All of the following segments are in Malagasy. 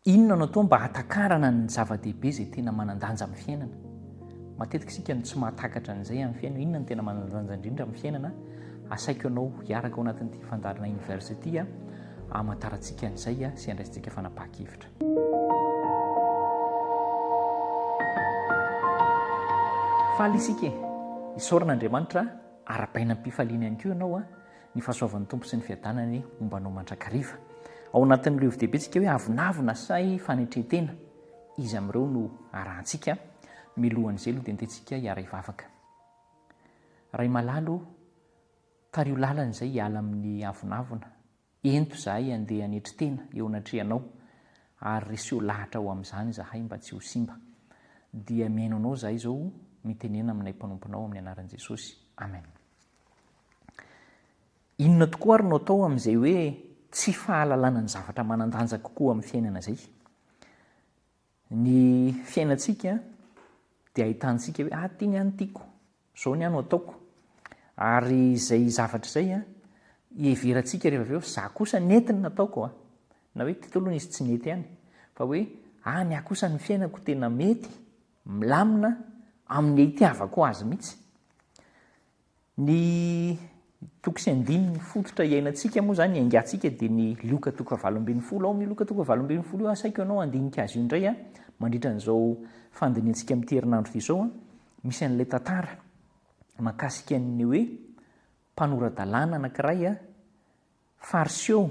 Inona no atao mba hatakarana ny zava-dehibe izay tena manan-danja amin'ny fiainana? Matetika isika tsy mahatakatra an'izay amin'ny fiainana. Inona no tena manan-danja indrindra amin'ny fiainana? Asaiko ianao hiaraka ao anatin'ity fandarina university hamantarantsika an'izay sy andraisintsika fanapahan-kevitra. Faly isika isaorana Andriamanitra ara-baina am-pifaliana ihany koa ianao ny fahasoavan'ny Tompo sy ny fiadanany mombanao mandrakariva. Ao anatin'ireo hevi-dehibe tsika hoe avinavina say fanetretena, izy amin'ireo no arahantsika. Milohan'izay aloha dia andehantsika hiara hivavaka. Ray malalo, tario lalana izay hiala amin'ny avinavina. Ento izahay handeha hanetretena eo anatrehanao ary reseo lahatra ao amin'izany izahay mba tsy ho simba. Dia miaino anao izahay izao mitenena aminay mpanomponao amin'ny anaran'i Jesosy. Amen. Inona tokoa ary no atao amin'izay hoe tsy fahalalana ny zavatra manan-danja kokoa amin'ny fiainana izay? Ny fiainantsika dia ahitantsika hoe ty ny any tiako, izao ny ano ataoko. Ary izay zavatra izay hiheverantsika rehefa avy eo, za kosa nety ny nataoko na hoe ty aloha izy tsy nety ihany, fa hoe ny ahy kosa ny fiainako tena mety, milamina amin'ny itiavako azy mihitsy. Ny toko sy andininy fototra iainantsika moa zany aingatsika dia ny lioka toko 7:20. Ao milioka toko 7:20 io asaiko ianao andinika azy io indray mandritra an'izao fandiniantsika amin'ny herinandro ity izao misy an'ilay tantara mahakasika ny hoe mpanoradalàna anankiray fariseo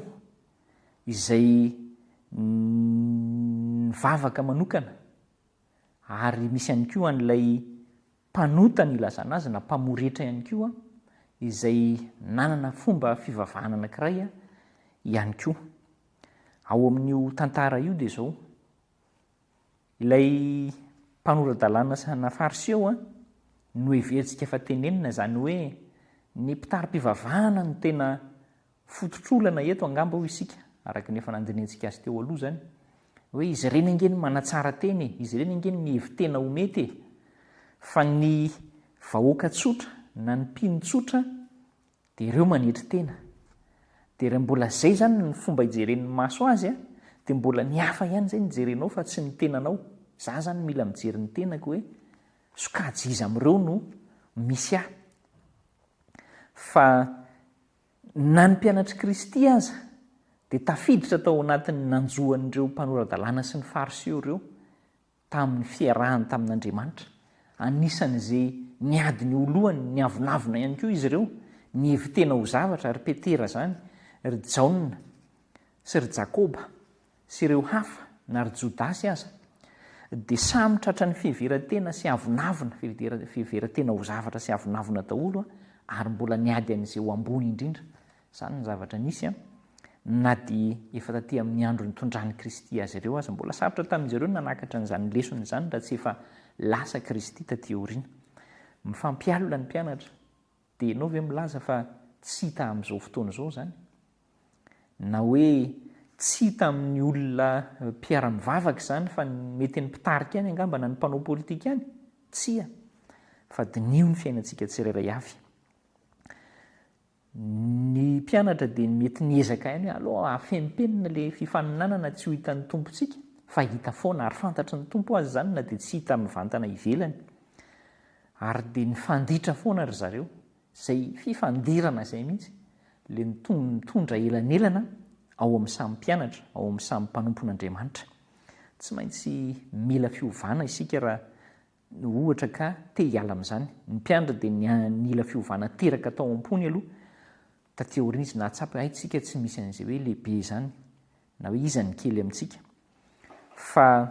izay nivavaka manokana ary misy ihany koa an'ilay mpanotany ilazana azy na mpamoretra ihany koa izay nanana fomba fivavahana anankiray ihany koa. Ao amin'io tantara io dia izao ilay mpanoradalàna sana fariseo no heverintsika efa tenenina, zany hoe ny mpitary-pivavahana no tena fototr'olana eto angamba ho isika, araka ny efa nandiniantsika azy teo aloha zany hoe izy ireny angeny manatsara teny, izy ireny angeny mihevitena ho mety, fa ny vahoaka tsotra na ny mpino-tsotra dia ireo manetry tena. Dia raha mbola zay zany ny fomba hijeren'ny maso azy dia mbola ny hafa ihany zay nijerenao fa tsy ny tenanao. Za zany mila mijery ny tenako hoe sokajy izy amin'ireo no misy ahy. Fa na ny mpianatry Kristy aza dia tafiditra tao anatin'ny nanjohan'ireo mpanoradalàna sy ny fariseo ireo tamin'ny fiarahany tamin'Andriamanitra. Anisan'izay niady ny olohany, ny avinavina ihany koa izy ireo, ny hevitena ho zavatra. Ry Petera zany, ry Jaona sy ry Jakoba sy ireo hafa na ry Jodasy aza dia samy tratra ny fiheverantena sy avinavina, fiheverantena ho zavatra sy avinavina daholo ary mbola niady an'izay ho ambony indrindra. Izany ny zavatra nisy na dia efa taty amin'ny andro nitondran'i Kristy azy ireo aza mbola sarotra tamin'izy ireo nanakatra n'izany lesona izany raha tsy efa lasa Kristy taty aoriana. Mifampialina ny mpianatra dia ianao ve milaza fa tsy hita amin'izao fotoana izao zany, na hoe tsy hita amin'ny olona mpiara-mivavaka izany fa mety ny mpitarika ihany angamba na ny mpanao politika ihany? Tsia, fa dinio ny fiainantsika tsirairay avy. Ny mpianatra dia mety niezaka ihany hoe aloha afempenina ilay fifaninanana tsy ho hitan'ny tompontsika, fa hita foana ary fantatry ny tompo azy zany na dia tsy hita mivantana ivelany. Ary dia nifanditra foana ry zareo, izay fifandirana izay mihitsy le mitondra elanelana ao amin'ny samy mpianatra, ao amin'ny samy mpanompon'Andriamanitra. Tsy maintsy mila fiovana isika raha ohatra ka te hiala amin'izany. Ny mpianatra dia nila fiovana teraka tao am-pony aloha. Taty aoriana izy nahatsapa tsika tsy misy an'izay hoe lehibe izany na hoe iza ny kely amintsika. Fa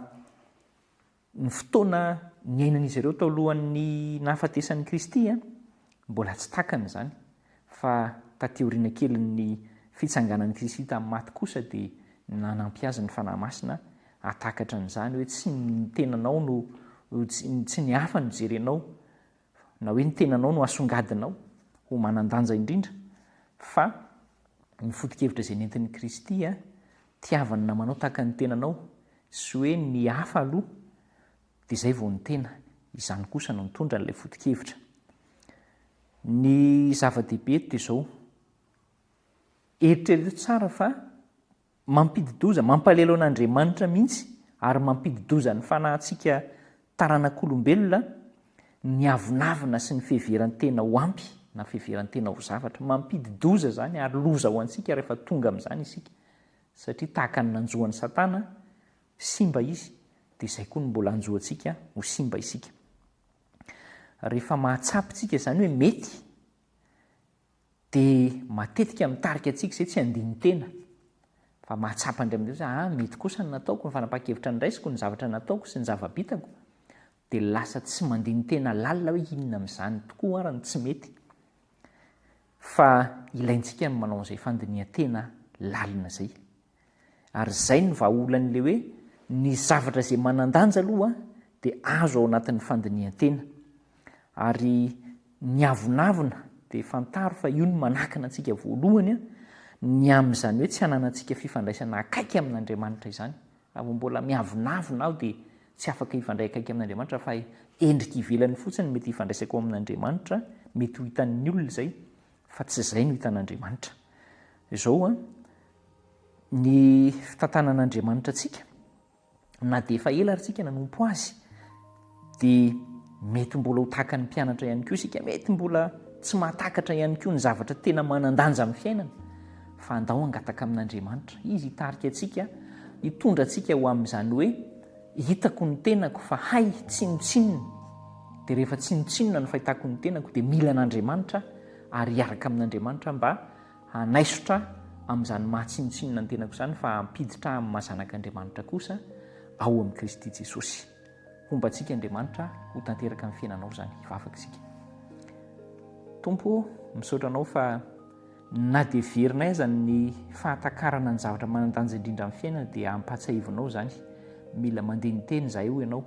ny fotoana niainan'izy ireo tao alohan'ny nahafatesan'i Kristy mbola tsy takana izany, fa taty aoriana kely ny fitsanganan'i Kristy tamin'ny maty kosa dia nanampy azy ny fanahy masina hatakatra an'izany hoe tsy ny tenanao no tsy ny hafa no jerenao na hoe ny tenanao no asongadinao ho manan-danja indrindra, fa ny foto-kevitra izay nentin'i Kristy tiavany namanao tahaka ny tenanao sy hoe ny hafa aloha dia izay vao ny tena, izany kosa no mitondra n'ilay foto-kevitra. Ny zava-dehibe dia izao, eritreritra tsara fa mampididoza mampalelo an'Andriamanitra mihitsy ary mampididoza ny fanahintsika taranak'olombelona ny avonavina sy ny fiheverantena ho ampy na fiheverantena ho zavatra mampididoza zany ary loza ho antsika rehefa tonga amin'izany isika satria tahaka ny nanjoan'ny Satana simba izy dia izay koa no mbola anjoantsika ho simba isika. Rehefa mahatsapitsika zany hoe mety dia matetika mitarika antsika izay tsy andiny tena fa mahatsapa indray amin'izay mety kosa ny nataoko ny fanapa-kevitra ny raisiko ny zavatra nataoko sy ny zava-bitako dia lasa tsy mandiny tena lalina hoe inona amin'izany tokoa arany tsy mety fa ilaintsika ny manao an'izay fandinihan-tena lalina zay ary izay ny vahaolan'le hoe ny zavatra izay manan-danja aloha dia azo ao anatin'ny fandinihan-tena ary ny avonavina dia fantaro fa io no manakana antsika voalohany ny amin'izany hoe tsy hananantsika fifandraisana akaiky amin'Andriamanitra izany. Raha mbola miavonavina aho dia tsy afaka hifandray akaiky amin'Andriamanitra fa endrika ivelany fotsiny mety hifandraisako amin'Andriamanitra, mety ho hitan'ny olona izay fa tsy izay no hitan'Andriamanitra. Izao ny fitantanan'Andriamanitra antsika na dia efa ela ary tsika nanompo azy dia mety mbola ho tahaka ny mpianatra ihany koa isika, mety mbola tsy mahatakatra ihany koa ny zavatra tena manan-danja amin'ny fiainana fa andao angataka amin'Andriamanitra. Izy hitarika antsika, hitondra antsika ho amin'izany hoe hitako ny tenako fa hay tsinotsinona, dia rehefa tsinotsinona ny fahitako ny tenako dia mila an'Andriamanitra ary hiaraka amin'Andriamanitra mba hanaisotra amin'izany mahatsinotsinona ny tenako izany fa hampiditra amin'ny mahazanak'Andriamanitra kosa ao amin'i Kristy Jesosy. Fombantsika Andriamanitra ho tanteraka amin'ny fiainanao izany, hivavaka isika. Tompo, misaotra anao fa na dia verina aiza ny fahatakarana ny zavatra manan-danja indrindra amin'ny fiainana dia ampatsaivinao izany. Mila mandeha ny teny izahay ho ianao,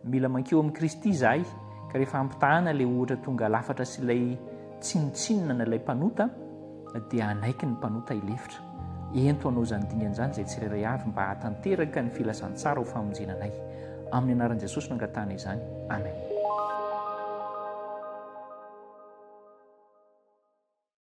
mila mankeo amin'i Kristy izahay ka rehefa ampitahana ilay ohatra tonga lafatra sy ilay tsinotsinona na ilay mpanota dia anaiky ny mpanota hilefitra. Ento anao izany dingan'izany izay tsirairay avy mba hatanteraka ny filasantsara ho famonjenanay. Amin'ny anaran'i Jesosy no angatana izany. Amen.